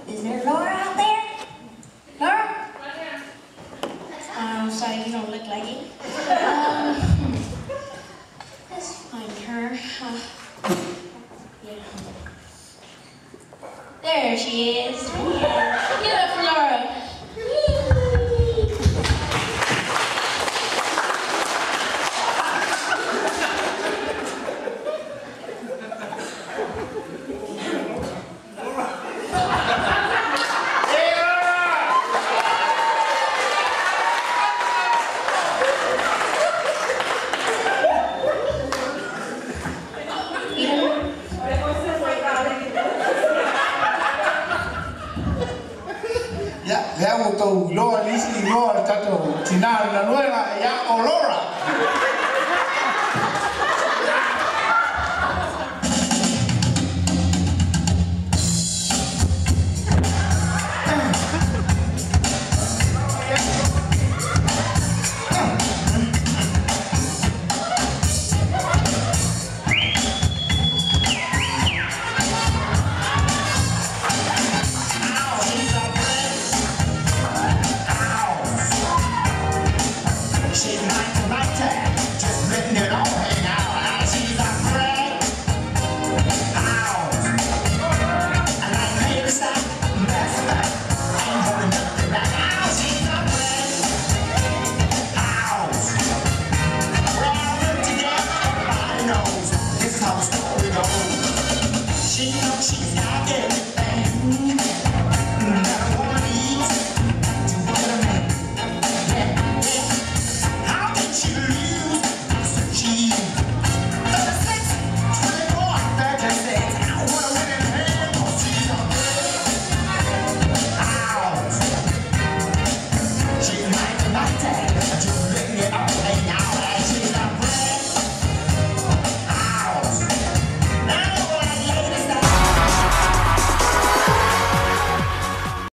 Is there Laura out there? Laura? I'm sorry, you don't look like it. Let's find her. Yeah. There she is. Yeah. Get up, Laura. Ya, le hago todo, Lola, Lizzy, Lola, está todo. Tinar, la nueva, ya, Olora.